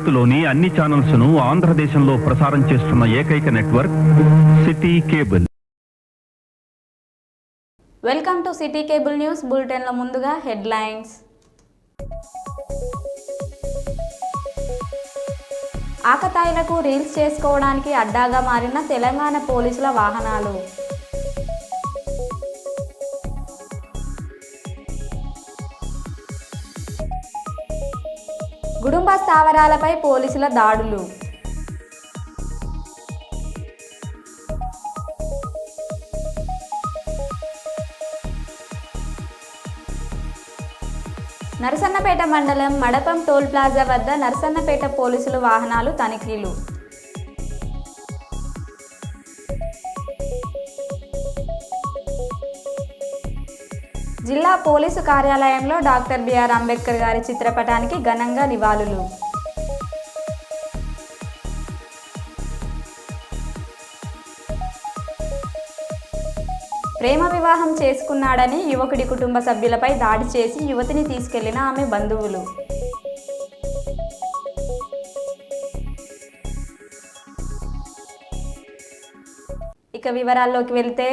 భారత్లోని అన్ని ఛానల్స్ ను ఆంధ్రదేశంలో ప్రసారం చేస్తున్న ఏకైక network city cable. Welcome to city cable news bulletin లో ముందుగా హెడ్లైన్స్. ఆకతాయిలకు రీల్స్ చేసుకోవడానికి అడ్డాగా మారిన తెలంగాణ పోలీసుల వాహనాలు. గుడుంబ స్థావరాలపై పోలీసుల దాడులు. నరసన్నపేట మండలం మడపం టోల్ ప్లాజా వద్ద నరసన్నపేట పోలీసులు వాహనాలు తనిఖీలు. జిల్లా పోలీసు కార్యాలయంలో డాక్టర్ బిఆర్ అంబేద్కర్ గారి చిత్రపటానికి ఘనంగా నివాళులు. ప్రేమ వివాహం చేసుకున్నాడని యువకుడి కుటుంబ సభ్యులపై దాడి చేసి యువతిని తీసుకెళ్లిన ఆమె బంధువులు. ఇక వివరాల్లోకి వెళ్తే,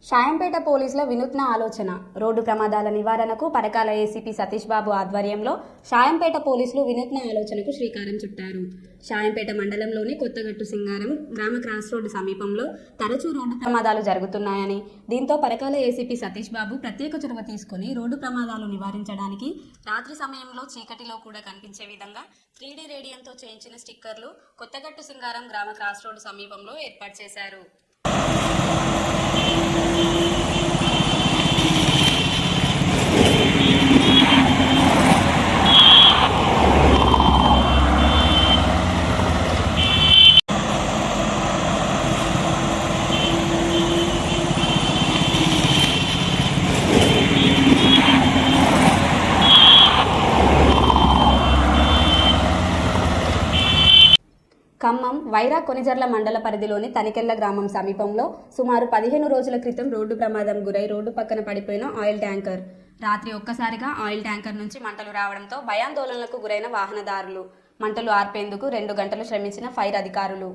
షాయంపేట పోలీసుల వినూత్న ఆలోచన. రోడ్డు ప్రమాదాల నివారణకు పరకాల ఏసీపీ సతీష్ బాబు ఆధ్వర్యంలో షాయంపేట పోలీసులు వినూత్న ఆలోచనకు శ్రీకారం చుట్టారు. షాయంపేట మండలంలోని కొత్తగట్టు సింగారం గ్రామ క్రాస్ రోడ్డు సమీపంలో తరచూ రోడ్డు ప్రమాదాలు జరుగుతున్నాయని, దీంతో పరకాల ఏసీపీ సతీష్ బాబు ప్రత్యేక చొరవ తీసుకుని రోడ్డు ప్రమాదాలు నివారించడానికి రాత్రి సమయంలో చీకటిలో కూడా కనిపించే విధంగా 3D రేడియంతో చేయించిన స్టిక్కర్లు కొత్తగట్టు సింగారం గ్రామ క్రాస్ రోడ్డు సమీపంలో ఏర్పాటు చేశారు. ఖమ్మం వైరా కొనిజర్ల మండల పరిధిలోని తనికెళ్ల గ్రామం సమీపంలో సుమారు 15 రోజుల క్రితం రోడ్డు ప్రమాదం గురై రోడ్డు పక్కన పడిపోయిన ఆయిల్ ట్యాంకర్. రాత్రి ఒక్కసారిగా ఆయిల్ ట్యాంకర్ నుంచి మంటలు రావడంతో భయాందోళనలకు గురైన వాహనదారులు. మంటలు ఆర్పేందుకు 2 గంటలు శ్రమించిన ఫైర్ అధికారులు.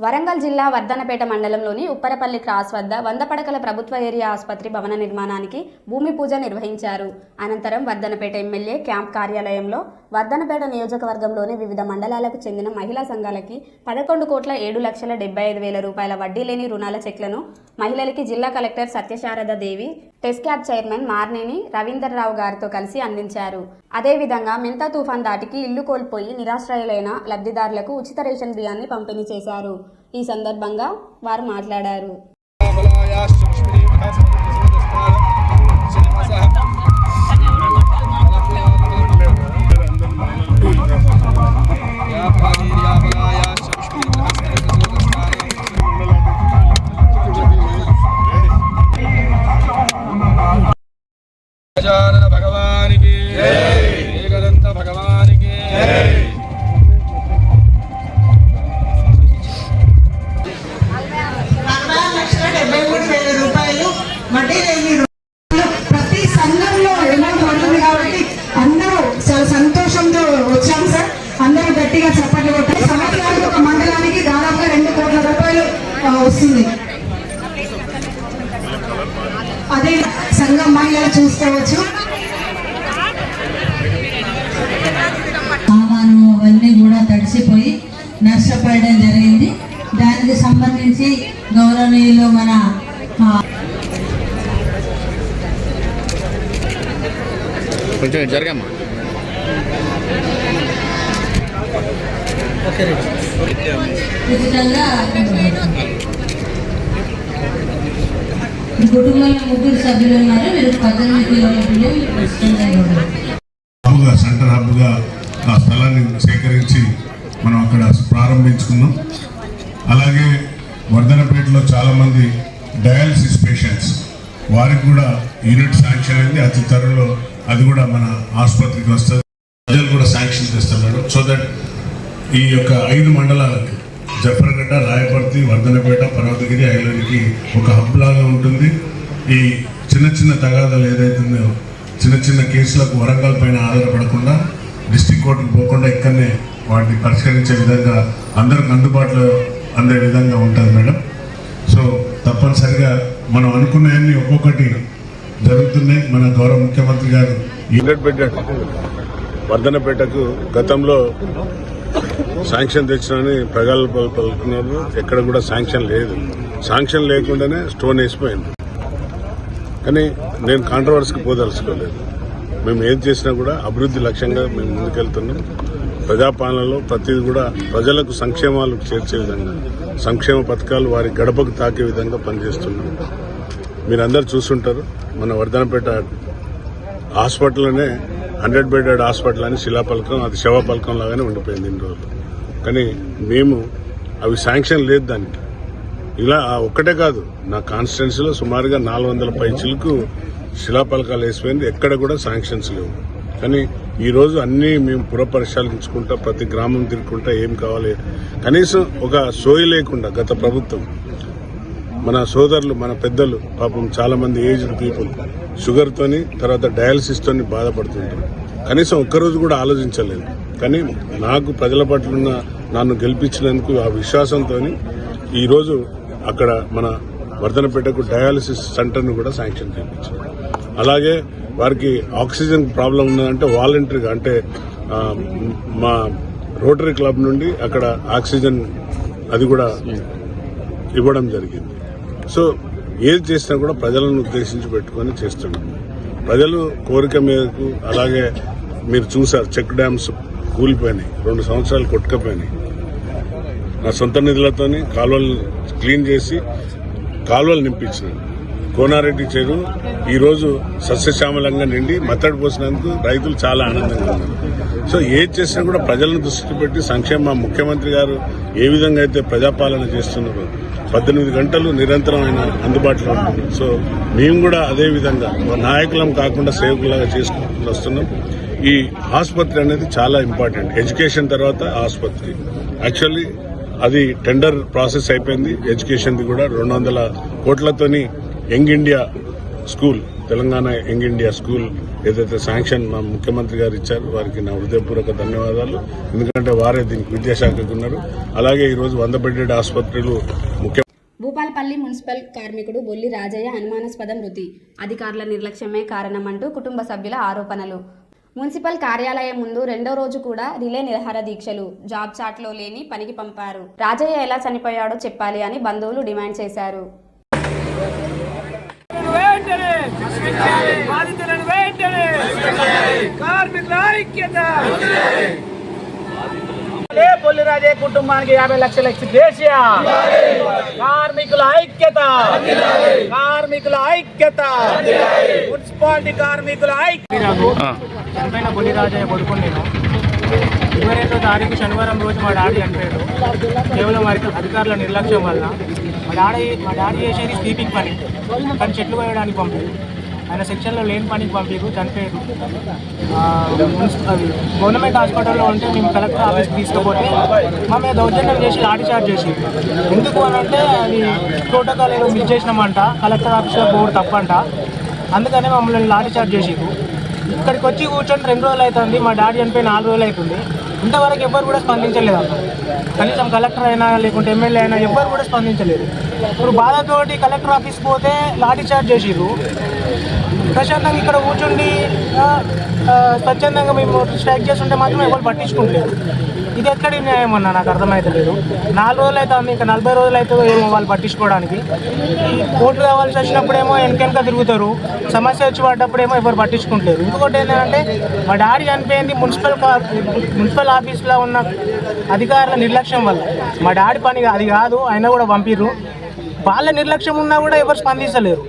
వరంగల్ జిల్లా వర్ధనపేట మండలంలోని ఉప్పరపల్లి క్రాస్ వద్ద 100 పడకల ప్రభుత్వ ఏరియా ఆసుపత్రి భవన నిర్మాణానికి భూమి పూజ నిర్వహించారు. అనంతరం వర్ధనపేట ఎమ్మెల్యే క్యాంప్ కార్యాలయంలో వర్ధనపేట నియోజకవర్గంలోని వివిధ మండలాలకు చెందిన మహిళా సంఘాలకి 11,07,75,000 రూపాయల వడ్డీ లేని రుణాల చెక్లను మహిళలకి జిల్లా కలెక్టర్ సత్యశారద దేవి, టెస్క్యాబ్ చైర్మన్ మార్నేని రవీందర్ రావు గారితో కలిసి అందించారు. అదేవిధంగా మెంతా తుఫాన్ దాటికి ఇల్లు కోల్పోయి నిరాశ్రయులైన లబ్ధిదారులకు ఉచిత రేషన్ బియ్యాన్ని పంపిణీ చేశారు. ఈ సందర్భంగా వారు మాట్లాడారు. భగవానికి ఏకదంత భగవానికి వడ్డీ లేని ప్రతి సంఘంలో అమౌంట్ పడుతుంది కాబట్టి అందరూ చాలా సంతోషంతో వచ్చాం సార్. అందరూ గట్టిగా చప్పట్లు కొట్టారు. సంవత్సరానికి ఒక మండలానికి దాదాపుగా 2 కోట్ల రూపాయలు వస్తుంది. అదే సంఘం మహిళలు చూసుకోవచ్చు. ఆహ్వానం అవన్నీ కూడా తడిసిపోయి నష్టపోయడం జరిగింది. దానికి సంబంధించి గౌరవనీయులు మన కొంచెం జరగమ్మా. ఉచితంగా ఈ కుటుంబంలో 3 సభ్యులు ఉన్నారు. వీరు 18 కిలోల బియ్యం ప్రస్తుతంగా ఇవ్వడం. సెంటర్ హబ్గా ఆ స్థలాన్ని సేకరించి మనం అక్కడ ప్రారంభించుకున్నాం. అలాగే వర్ధనపేటలో చాలామంది డయాలసిస్ పేషెంట్స్, వారికి కూడా యూనిట్ శాంక్షన్ అయింది. అతి త్వరలో అది కూడా మన ఆసుపత్రికి వస్తుంది. ప్రజలు కూడా శాంక్షన్ చేస్తున్నారు. సో దట్ ఈ యొక్క 5 మండలాలకి జఫర్గడ్డ, రాయపర్తి, వర్ధనపేట, పర్వతగిరి, ఐలూరికి ఒక హబ్ లాగా ఉంటుంది. ఈ చిన్న చిన్న తగాదాలు ఏదైతుందో, చిన్న చిన్న కేసులకు వరంగల్ పైన ఆధారపడకుండా డిస్ట్రిక్ట్ కోర్టుకు పోకుండా ఇక్కడనే వాటిని పరిష్కరించే విధంగా అందరికి అందుబాటులో అందే విధంగా ఉంటుంది మేడం. సో తప్పనిసరిగా మనం అనుకున్నవన్నీ ఒక్కొక్కటి జరుగుతున్నాయి. మన గౌరవ ముఖ్యమంత్రి గారు వర్ధనపేటకు గతంలో శాంక్షన్ తెచ్చినని ప్రగల్భాలు పలుకున్నారు. ఎక్కడ కూడా శాంక్షన్ లేదు. శాంక్షన్ లేకుండానే స్టోన్ వేసిపోయింది. కానీ నేను కాంట్రవర్సీకి పోదలుచుకోలేదు. మేము ఏం చేసినా కూడా అభివృద్ధి లక్ష్యంగా మేము ముందుకెళ్తున్నాం. ప్రజాపాలనలో ప్రతిదీ కూడా ప్రజలకు సంక్షేమాలు చేర్చే విధంగా, సంక్షేమ పథకాలు వారి గడపకు తాకే విధంగా పనిచేస్తున్నాం. మీరందరూ చూస్తుంటారు, మన వర్ధనపేట హాస్పిటల్లోనే 100 బెడెడ్ హాస్పిటల్ అని శిలాపలకం, అది శవపలకం లాగానే ఉండిపోయింది ఇన్ని రోజులు. కానీ మేము అవి శాంక్షన్ లేదు దానికి. ఇలా ఒక్కటే కాదు, నా కాన్స్టిట్యున్సీలో సుమారుగా 400 పైచిలకు శిలాపలకాలు వేసిపోయింది. ఎక్కడ కూడా శాంక్షన్స్ లేవు. కానీ ఈరోజు అన్నీ మేము పురపరిశీలించుకుంటా, ప్రతి గ్రామం తిరుగుకుంటా ఏం కావాలి, కనీసం ఒక సోయి లేకుండా గత ప్రభుత్వం, మన సోదరులు, మన పెద్దలు పాపం చాలా మంది ఏజ్డ్ పీపుల్ షుగర్తోని, తర్వాత డయాలసిస్తోని బాధపడుతుంటారు. కనీసం ఒక్కరోజు కూడా ఆలోచించలేదు. కానీ నాకు ప్రజల పట్ల నన్ను గెలిపించినందుకు ఆ విశ్వాసంతో ఈరోజు అక్కడ మన వర్ధనపేటకు డయాలసిస్ సెంటర్ను కూడా శాంక్షన్ చేయించారు. అలాగే వారికి ఆక్సిజన్ ప్రాబ్లం ఉన్నదంటే వాలంటరీగా, అంటే మా రోటరీ క్లబ్ నుండి అక్కడ ఆక్సిజన్ అది కూడా ఇవ్వడం జరిగింది. సో ఏది చేసినా కూడా ప్రజలను ఉద్దేశించి పెట్టుకొని చేస్తున్నాం. ప్రజలు కోరిక మేరకు, అలాగే మీరు చూసారు చెక్ డ్యామ్స్ కూలిపోయినాయి, 2 సంవత్సరాలు కొట్టుకపోయినాయి. నా సొంత నిధులతోని కాలువలు క్లీన్ చేసి కాలువలు నింపించినాను. కోనారెడ్డి చెరువు ఈరోజు సస్యశ్యామలంగా నిండి మత్తడి పోసినందుకు రైతులు చాలా ఆనందంగా ఉన్నారు. సో ఏది చేసినా కూడా ప్రజలను దృష్టి పెట్టి సంక్షేమ ముఖ్యమంత్రి గారు ఏ విధంగా అయితే ప్రజాపాలన చేస్తున్నారో 18 గంటలు నిరంతరమైన అందుబాటులో ఉంటుంది. సో మేము కూడా అదే విధంగా నాయకులం కాకుండా సేవకులాగా చేసుకుంటూ వస్తున్నాం. ఈ ఆసుపత్రి అనేది చాలా ఇంపార్టెంట్. ఎడ్యుకేషన్ తర్వాత ఆసుపత్రి. యాక్చువల్లీ అది టెండర్ ప్రాసెస్ అయిపోయింది. ఎడ్యుకేషన్ది కూడా 200 కోట్లతోని young India school, Telangana young India school ఏదైతే శాంక్షన్ మా ముఖ్యమంత్రి గారు ఇచ్చారు, వారికి నా హృదయపూర్వక ధన్యవాదాలు. ఎందుకంటే వారే దీనికి విద్యాశాఖకు ఉన్నారు. అలాగే ఈరోజు 100 బెడెడ్ ఆసుపత్రులు భూపాలపల్లి మున్సిపల్ కార్మికుడు బొల్లి రాజయ్య అనుమానాస్పద మృతి. అధికారుల నిర్లక్ష్యమే కారణమంటూ కుటుంబ సభ్యుల ఆరోపణలు. మున్సిపల్ కార్యాలయం ముందు 2వ రోజు కూడా రిలే నిరాహార దీక్షలు. జాబ్ చాట్లో లేని పనికి పంపారు. రాజయ్య ఎలా చనిపోయాడో చెప్పాలి అని బంధువులు డిమాండ్ చేశారు. బొల్లి రాజయ్య కుటుంబానికి 50 లక్షల ఎక్స్గ్రేషియా. కార్మికుల ఐక్యత, కార్మికుల ఐక్యత, మున్సిపాలిటీ కార్మికుల ఐక్యత. చనిపోయిన బొల్లి రాజయ్య కొడుకుని నేను 22వ తారీఖు శనివారం రోజు మా డాడీ చనిపోయాడు. కేవలం వారికి అధికారుల నిర్లక్ష్యం వల్ల. మా డాడీ చేసేది స్లీపింగ్ పని, కానీ చెట్లు వేయడానికి పంపారు. ఆయన సెక్షన్లో లేని పనికి పంపారు, చనిపోయారు. గవర్నమెంట్ హాస్పిటల్లో ఉంటే మేము కలెక్టర్ ఆఫీస్కి తీసుకుపోతే మా మీద దౌర్జన్యం చేసి లాఠీ చార్జ్ చేసి, ఎందుకు అని అంటే అది ప్రోటోకాల్ ఏదో మిస్ చేసినామంట, కలెక్టర్ ఆఫీస్లో పోవడం తప్పంట. అందుకనే మమ్మల్ని లాఠీ చార్జ్ చేసి ఇక్కడికి వచ్చి కూర్చొని 2 రోజులు అవుతుంది. మా డాడీ చనిపోయి 4 రోజులు అవుతుంది. ఇంతవరకు ఎవ్వరు కూడా స్పందించలేదు అన్న. కనీసం కలెక్టర్ అయినా లేకుంటే ఎమ్మెల్యే అయినా ఎవ్వరు కూడా స్పందించలేదు. ఇప్పుడు బాధతోటి కలెక్టర్ ఆఫీస్కి పోతే లాఠీ చార్జ్ చేసిర్రు. ప్రశాంతంగా ఇక్కడ కూర్చుండి స్వచ్ఛందంగా మేము స్ట్రైక్ చేస్తుంటే మాత్రం ఎవరు పట్టించుకుంటలేదు. ఇది ఎక్కడి న్యాయం అన్న నాకు అర్థమవుతలేదు. 4 రోజులు అవుతుంది, ఇంకా 40 రోజులు అవుతుందో ఏమో వాళ్ళు పట్టించుకోవడానికి. ఈ కోర్టు కావాల్సి వచ్చినప్పుడేమో వెనక తిరుగుతారు, సమస్య వచ్చి పడ్డప్పుడేమో ఎవరు పట్టించుకుంటారు. ఇంకొకటి ఏంటంటే మా డాడీ చనిపోయింది మున్సిపల్ ఆఫీస్లో ఉన్న అధికారుల నిర్లక్ష్యం వల్ల. మా డాడీ పని అది కాదు, అయినా కూడా పంపిర్రు. వాళ్ళ నిర్లక్ష్యం ఉన్నా కూడా ఎవరు స్పందించలేరు.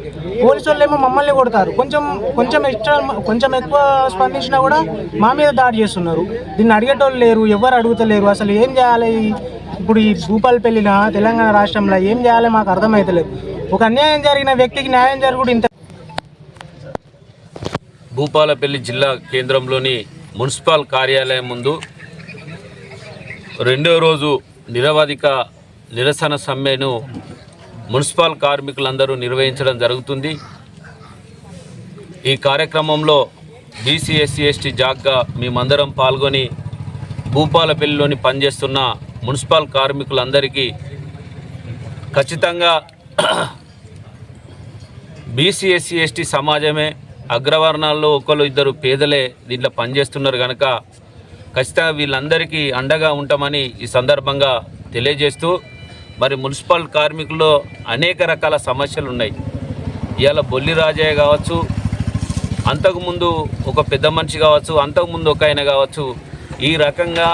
పోలీసు వాళ్ళు ఏమో మమ్మల్ని కొడతారు. కొంచెం ఎక్కువ స్పందించినా కూడా మా మీద దాడి చేస్తున్నారు. దీన్ని అడిగేటోళ్ళు లేరు, ఎవరు అడుగుతలేరు. అసలు ఏం చేయాలి ఇప్పుడు ఈ భూపాలపల్లిన తెలంగాణ రాష్ట్రంలో ఏం చేయాలి మాకు అర్థమవుతలేదు. ఒక అన్యాయం జరిగిన వ్యక్తికి న్యాయం జరుగుడు ఇంత. భూపాలపల్లి జిల్లా కేంద్రంలోని మున్సిపల్ కార్యాలయం ముందు రెండో రోజు నిరవధిక నిరసన సమ్మెను మున్సిపల్ కార్మికులందరూ నిర్వహించడం జరుగుతుంది. ఈ కార్యక్రమంలో బీసీ ఎస్సీ ఎస్టీ జాగ్గా మేమందరం పాల్గొని భూపాలపల్లిలోని పనిచేస్తున్న మున్సిపల్ కార్మికులందరికీ ఖచ్చితంగా బీసీ ఎస్సీ ఎస్టీ సమాజమే, అగ్రవర్ణాల్లో ఒకరు ఇద్దరు పేదలే దీంట్లో పనిచేస్తున్నారు కనుక ఖచ్చితంగా వీళ్ళందరికీ అండగా ఉంటామని ఈ సందర్భంగా తెలియజేస్తూ, మరి మున్సిపల్ కార్మికుల్లో అనేక రకాల సమస్యలు ఉన్నాయి. ఇవాళ బొల్లి రాజయ్య కావచ్చు, అంతకుముందు ఒక పెద్ద మనిషి కావచ్చు, అంతకుముందు ఒక ఆయన కావచ్చు, ఈ రకంగా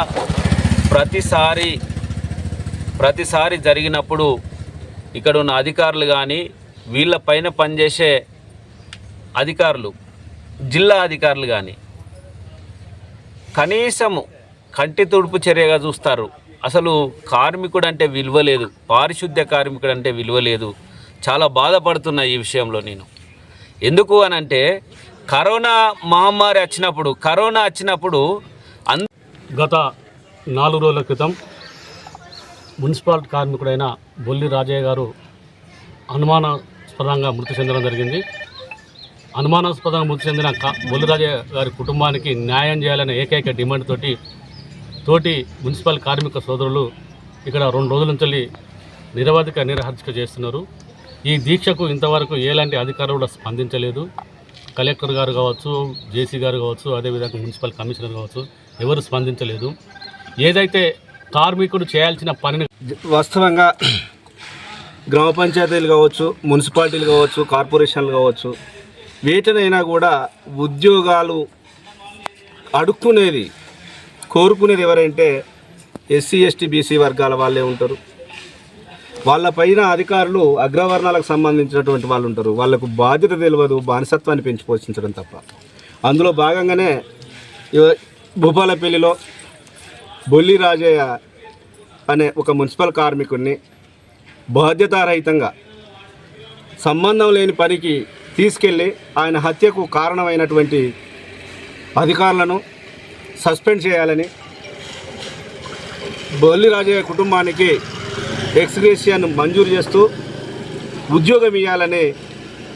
ప్రతిసారి జరిగినప్పుడు ఇక్కడ ఉన్న అధికారులు కానీ వీళ్ళ పైన పనిచేసే అధికారులు, జిల్లా అధికారులు కానీ కనీసము కంటి తుడుపు చర్యగా చూస్తారు. అసలు కార్మికుడు అంటే విలువ లేదు, పారిశుద్ధ్య కార్మికుడు అంటే విలువ లేదు. చాలా బాధపడుతున్నా ఈ విషయంలో నేను. ఎందుకు అనంటే కరోనా మహమ్మారి వచ్చినప్పుడు గత 4 రోజుల క్రితం మున్సిపల్ కార్మికుడైన బొల్లి రాజయ్య గారు అనుమానాస్పదంగా మృతి చెందడం జరిగింది. అనుమానాస్పదంగా మృతి చెందిన బొల్లి రాజయ్య గారి కుటుంబానికి న్యాయం చేయాలనే ఏకైక డిమాండ్ తోటి మున్సిపల్ కార్మిక సోదరులు ఇక్కడ 2 రోజుల నుంచి నిరవధిక నిరహర్చిక చేస్తున్నారు. ఈ దీక్షకు ఇంతవరకు ఎలాంటి అధికారులు కూడా స్పందించలేదు. కలెక్టర్ గారు కావచ్చు, జేసీ గారు కావచ్చు, అదేవిధంగా మున్సిపల్ కమిషనర్ కావచ్చు, ఎవరు స్పందించలేదు. ఏదైతే కార్మికుడు చేయాల్సిన పనిని వాస్తవంగా గ్రామ పంచాయతీలు కావచ్చు, మున్సిపాలిటీలు కావచ్చు, కార్పొరేషన్లు కావచ్చు, వీటినైనా కూడా ఉద్యోగాలు అడుక్కునేది, కోరుకునేది ఎవరంటే ఎస్సీ ఎస్టీ బీసీ వర్గాల వాళ్ళే ఉంటారు. వాళ్ళపైన అధికారులు అగ్రవర్ణాలకు సంబంధించినటువంటి వాళ్ళు ఉంటారు. వాళ్ళకు బాధ్యత తెలియదు, బానిసత్వాన్ని పెంచి పోషించడం తప్ప. అందులో భాగంగానే భూపాలపల్లిలో బొల్లి రాజయ్య అనే ఒక మున్సిపల్ కార్మికుడిని బాధ్యతారహితంగా సంబంధం లేని పనికి తీసుకెళ్ళి ఆయన హత్యకు కారణమైనటువంటి అధికారులను సస్పెండ్ చేయాలని, బొల్లి రాజయ్య కుటుంబానికి ఎక్స్గ్రేషియన్ మంజూరు చేస్తూ ఉద్యోగం ఇవ్వాలని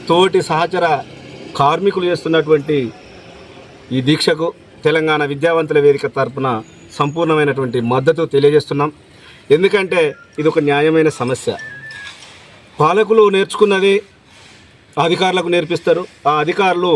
తోటి సహచర కార్మికులు చేస్తున్నటువంటి ఈ దీక్షకు తెలంగాణ విద్యావంతుల వేదిక తరపున సంపూర్ణమైనటువంటి మద్దతు తెలియజేస్తున్నాం. ఎందుకంటే ఇది ఒక న్యాయమైన సమస్య. పాలకులు నేర్చుకున్నది అధికారులకు నేర్పిస్తారు. ఆ అధికారులు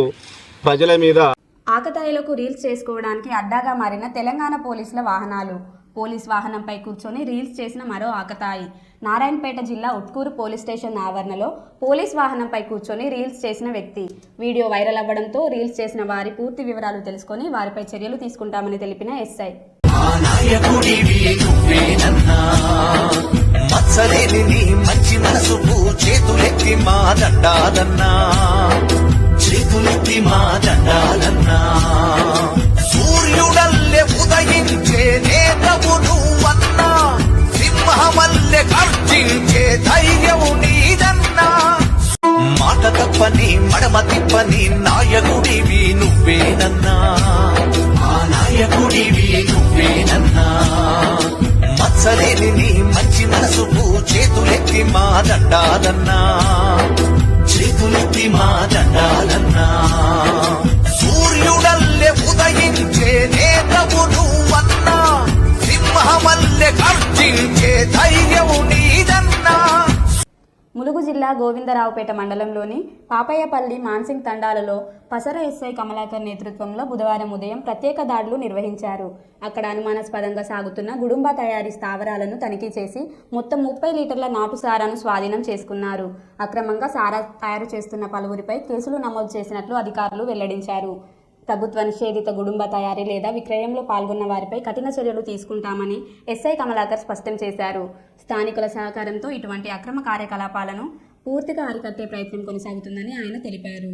ప్రజల మీద ఆకతాయిలకు రీల్స్ చేసుకోవడానికి అడ్డాగా మారిన తెలంగాణ పోలీసుల వాహనాలు. పోలీస్ వాహనంపై కూర్చొని రీల్స్ చేసిన మరో ఆకతాయి. నారాయణపేట జిల్లా ఉట్కూరు పోలీస్ స్టేషన్ ఆవరణలో పోలీస్ వాహనంపై కూర్చొని రీల్స్ చేసిన వ్యక్తి. వీడియో వైరల్ అవ్వడంతో రీల్స్ చేసిన వారి పూర్తి వివరాలు తెలుసుకొని వారిపై చర్యలు తీసుకుంటామని తెలిపిన ఎస్ఐ. మంచి మనసుకు చేతులెత్తి మా దండాలన్నా సూర్యుడల్లే ఉదయించే నేతవు నువ్వన్నా, సింహమల్లె గర్జించే ధైర్యం నీదన్నా, మాట తప్పని మడమ తిప్పని నాయకుడివి నువ్వేనన్నా, ఆ నాయకుడివి నువ్వేనన్నా. మత్సలేని నీ మంచి మనసుకు చేతులెత్తి మా దండాలన్నా, చేతులెత్తి మా దండాలన్నా. సూర్యుడల్లే ఉదయించే నేతవు నువ్వన్నా, సింహమల్లె గర్జించే ధైర్యం నీదన్నా. ములుగు జిల్లా గోవిందరావుపేట మండలంలోని పాపయ్యపల్లి మాన్సింగ్ తండాలలో పసర ఎస్ఐ కమలాకర్ నేతృత్వంలో బుధవారం ఉదయం ప్రత్యేక దాడులు నిర్వహించారు. అక్కడ అనుమానాస్పదంగా సాగుతున్న గుడుంబా తయారీ స్థావరాలను తనిఖీ చేసి మొత్తం 30 లీటర్ల నాటు సారాను స్వాధీనం చేసుకున్నారు. అక్రమంగా సారా తయారు చేస్తున్న పలువురిపై కేసులు నమోదు చేసినట్లు అధికారులు వెల్లడించారు. ప్రభుత్వ నిషేధిత గుడుంబ తయారీ లేదా విక్రయంలో పాల్గొన్న వారిపై కఠిన చర్యలు తీసుకుంటామని ఎస్ఐ కమలాకర్ స్పష్టం చేశారు. స్థానికుల సహకారంతో ఇటువంటి అక్రమ కార్యకలాపాలను పూర్తిగా అరికట్టే ప్రయత్నం కొనసాగుతుందని ఆయన తెలిపారు.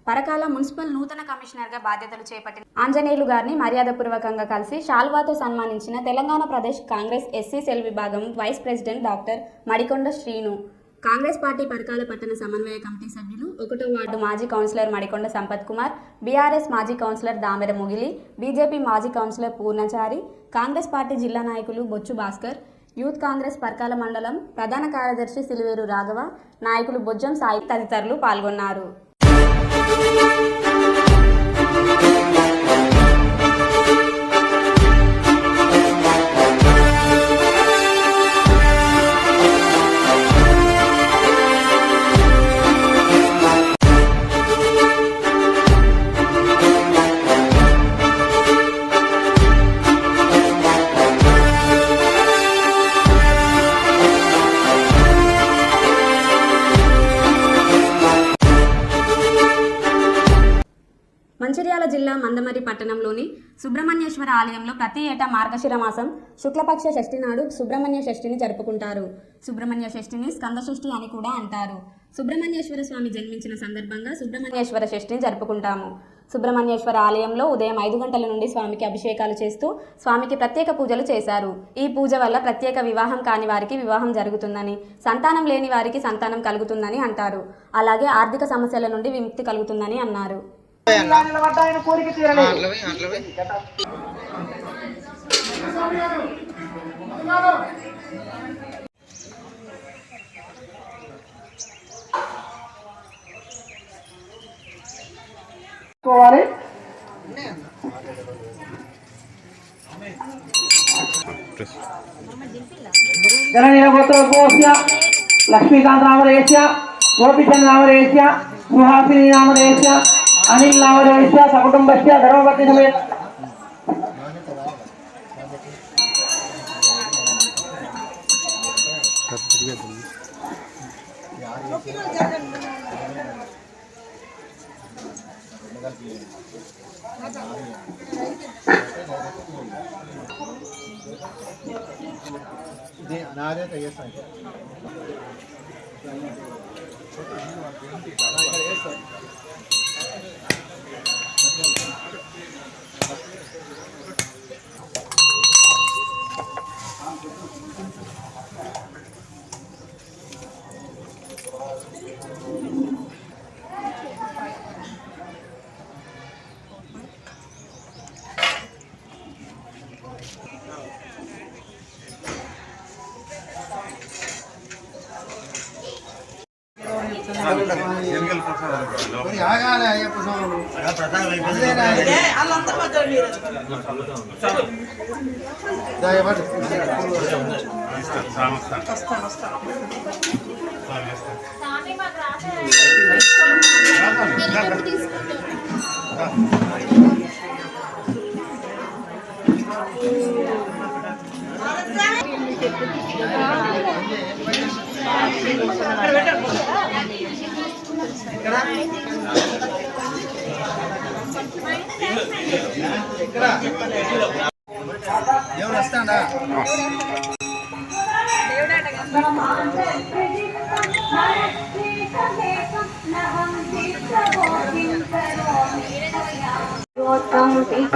పరకాల మున్సిపల్ నూతన కమిషనర్గా బాధ్యతలు చేపట్టిన ఆంజనేయులు గారిని మర్యాదపూర్వకంగా కలిసి శాల్వాతో సన్మానించిన తెలంగాణ ప్రదేశ్ కాంగ్రెస్ ఎస్సీ సెల్ విభాగం vice president doctor Madikonda Srinu. Congress party Parakala పట్టణ సమన్వయ కమిటీ సభ్యులు 1వ వార్డు మాజీ కౌన్సిలర్ మడికొండ సంపత్ కుమార్, బీఆర్ఎస్ మాజీ కౌన్సిలర్ దామెర ముగిలి, బీజేపీ మాజీ కౌన్సిలర్ పూర్ణచారి, కాంగ్రెస్ పార్టీ జిల్లా నాయకులు బొచ్చు భాస్కర్, యూత్ కాంగ్రెస్ పరకాల మండలం ప్రధాన కార్యదర్శి సిలివేరు రాఘవ, నాయకులు బొజ్జం సాయి తదితరులు పాల్గొన్నారు. మంచిర్యాల జిల్లా మందమరి పట్టణంలోని సుబ్రహ్మణ్యేశ్వర ఆలయంలో ప్రతి ఏటా మార్గశిర మాసం శుక్లపక్ష షష్ఠి నాడు సుబ్రహ్మణ్య షష్ఠిని జరుపుకుంటారు. సుబ్రహ్మణ్య షష్ఠిని స్కంద షష్ఠి అని కూడా అంటారు. సుబ్రహ్మణ్యేశ్వర స్వామి జన్మించిన సందర్భంగా సుబ్రహ్మణ్యేశ్వర షష్ఠిని జరుపుకుంటాము. సుబ్రహ్మణ్యేశ్వర ఆలయంలో ఉదయం 5 గంటల నుండి స్వామికి అభిషేకాలు చేస్తూ స్వామికి ప్రత్యేక పూజలు చేశారు. ఈ పూజ వల్ల ప్రత్యేక వివాహం కాని వారికి వివాహం జరుగుతుందని, సంతానం లేని వారికి సంతానం కలుగుతుందని అంటారు. అలాగే ఆర్థిక సమస్యల నుండి విముక్తి కలుగుతుందని అన్నారు. లక్ష్మీకాంత్ నామరేశ, గోపిచంద్ నామరేశ, సుహాసిని నామరేశ, అనిల్ నామరేశ, సకుటుంబస్య ధర్మపత్ని సమేత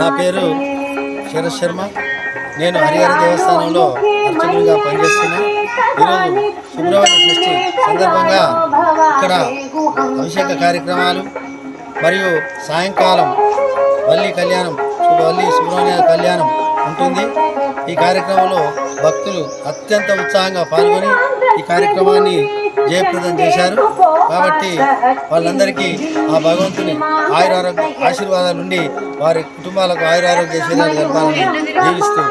నా పేరు శరత్ శర్మ. నేను హరిహర దేవస్థానంలో అర్చకునిగా పనిచేస్తున్నా. ఈరోజు సుబ్రహ్మణ్య షష్ఠి సందర్భంగా ఇక్కడ అభిషేక కార్యక్రమాలు మరియు సాయంకాలం వల్లి కళ్యాణం, వల్లి సుబ్రహ్మణ్య కళ్యాణం ఉంటుంది. ఈ కార్యక్రమంలో భక్తులు అత్యంత ఉత్సాహంగా పాల్గొని ఈ కార్యక్రమాన్ని జయప్రదం చేశారు. కాబట్టి వాళ్ళందరికీ ఆ భగవంతుని ఆయురారోగ్య ఆశీర్వాదాల నుండి వారి కుటుంబాలకు ఆయురారోగ్య ఐశ్వర్యాలు కలపాలని జీవిస్తూ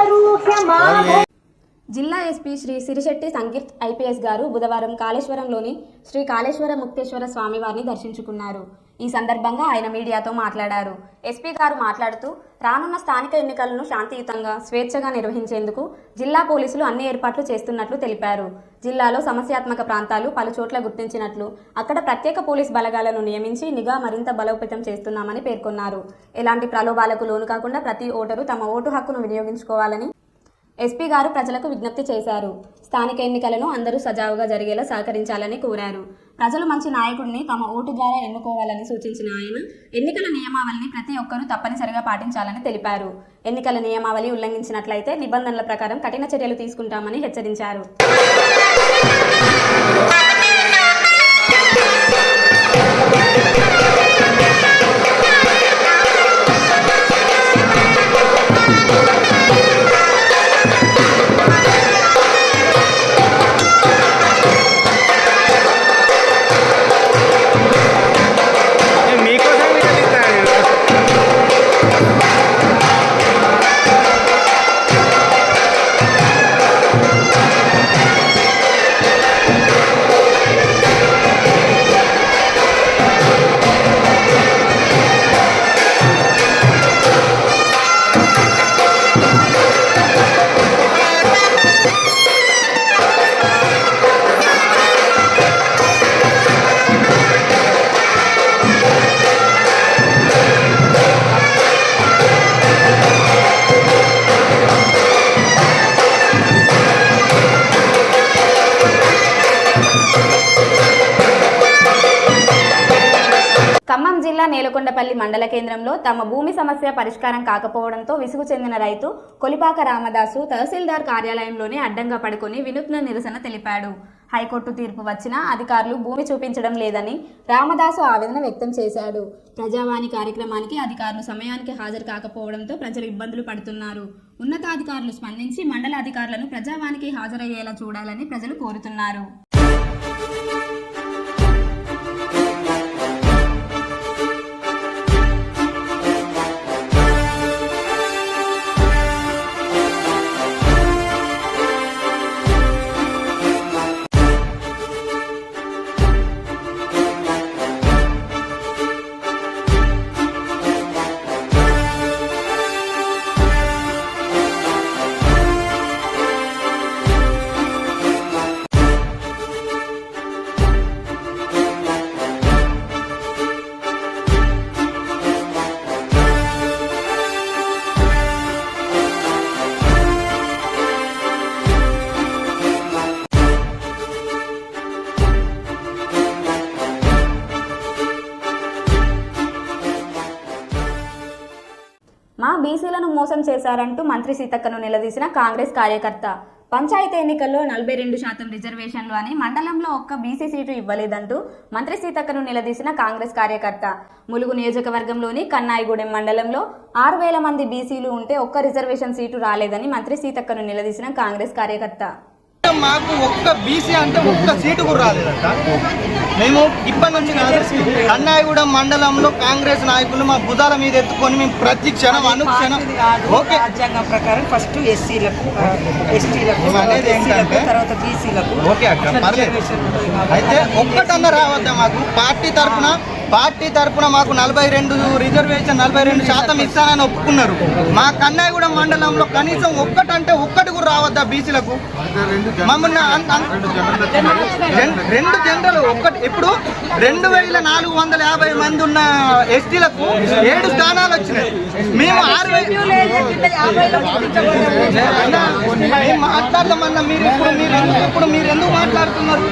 జిల్లా ఎస్పీ శ్రీ సిరిశెట్టి సంగీత్ ఐపీఎస్ గారు బుధవారం కాళేశ్వరంలోని శ్రీ కాళేశ్వర ముక్తేశ్వర స్వామివారిని దర్శించుకున్నారు. ఈ సందర్భంగా ఆయన మీడియాతో మాట్లాడారు. ఎస్పీ గారు మాట్లాడుతూ రానున్న స్థానిక ఎన్నికలను శాంతియుతంగా స్వేచ్ఛగా నిర్వహించేందుకు జిల్లా పోలీసులు అన్ని ఏర్పాట్లు చేస్తున్నట్లు తెలిపారు. జిల్లాలో సమస్యాత్మక ప్రాంతాలు పలు చోట్ల గుర్తించినట్లు, అక్కడ ప్రత్యేక పోలీస్ బలగాలను నియమించి నిఘా మరింత బలోపేతం చేస్తున్నామని పేర్కొన్నారు. ఎలాంటి ప్రలోభాలకు లోను కాకుండా ప్రతి ఓటరు తమ ఓటు హక్కును వినియోగించుకోవాలని ఎస్పీ గారు ప్రజలకు విజ్ఞప్తి చేశారు. స్థానిక ఎన్నికలను అందరూ సజావుగా జరిగేలా సహకరించాలని కోరారు. ప్రజలు మంచి నాయకుడిని తమ ఓటు ద్వారా ఎన్నుకోవాలని సూచించిన ఆయన ఎన్నికల నియమావళిని ప్రతి ఒక్కరూ తప్పనిసరిగా పాటించాలని తెలిపారు. ఎన్నికల నియమావళి ఉల్లంఘించినట్లయితే నిబంధనల ప్రకారం కఠిన చర్యలు తీసుకుంటామని హెచ్చరించారు. ఖమ్మం జిల్లా నేలకొండపల్లి మండల కేంద్రంలో తమ భూమి సమస్య పరిష్కారం కాకపోవడంతో విసుగు చెందిన రైతు కొలిపాక రామదాసు తహసీల్దార్ కార్యాలయంలోనే అడ్డంగా పడుకొని వినూత్న నిరసన తెలిపాడు. హైకోర్టు తీర్పు వచ్చినా అధికారులు భూమి చూపించడం లేదని రామదాసు ఆవేదన వ్యక్తం చేశాడు. ప్రజావాణి కార్యక్రమానికి అధికారులు సమయానికి హాజరు కాకపోవడంతో ప్రజలు ఇబ్బందులు పడుతున్నారు. ఉన్నతాధికారులు స్పందించి మండల అధికారులను ప్రజావాణికి హాజరయ్యేలా చూడాలని ప్రజలు కోరుతున్నారు. మా బీసీలను మోసం చేశారంటూ మంత్రి సీతక్కను నిలదీసిన కాంగ్రెస్ కార్యకర్త. పంచాయతీ ఎన్నికల్లో 42% రిజర్వేషన్లు అని మండలంలో ఒక్క బీసీ సీటు ఇవ్వలేదంటూ మంత్రి సీతక్కను నిలదీసిన కాంగ్రెస్ కార్యకర్త. ములుగు నియోజకవర్గంలోని కన్నాయిగూడెం మండలంలో 6000 మంది బీసీలు ఉంటే ఒక్క రిజర్వేషన్ సీటు రాలేదని మంత్రి సీతక్కను నిలదీసిన కాంగ్రెస్ కార్యకర్త. మాకు ఒక్క బీసీ అంటే ఒక్క సీటు కూడా రాలేదంట. మేము ఇప్పటి నుంచి కన్నాయిగూడెం మండలంలో కాంగ్రెస్ నాయకులు మా భుజాల మీద ఎత్తుకొని మేము ప్రతి క్షణం అనుక్షణం ఓకే రాజ్యాంగం ప్రకారం ఫస్ట్ ఎస్సీలకు, ఎస్టీలకు, అనేది ఏంటంటే తర్వాత బీసీలకు ఓకే అక్క పర్లేదు. అయితే ఒక్కటన్నా రావద్దా మాకు పార్టీ తరఫున మాకు 42 రిజర్వేషన్ 42% ఇస్తానని ఒప్పుకున్నారు. మా కన్నాయిగూడెం మండలంలో కనీసం ఒక్కటి కూడా రావద్దా బీసీలకు? మమ్మల్ని 2 జనరల్ ఒక్కటి ఇప్పుడు 2450 మంది ఉన్న ఎస్టీలకు 7 స్థానాలు వచ్చినాయి. మేము 6000 మాట్లాడదామన్నా మీరు ఎందుకు మాట్లాడుతున్నారు?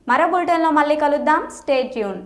మరో బులెటిన్లో మళ్ళీ కలుద్దాం. Stay tune.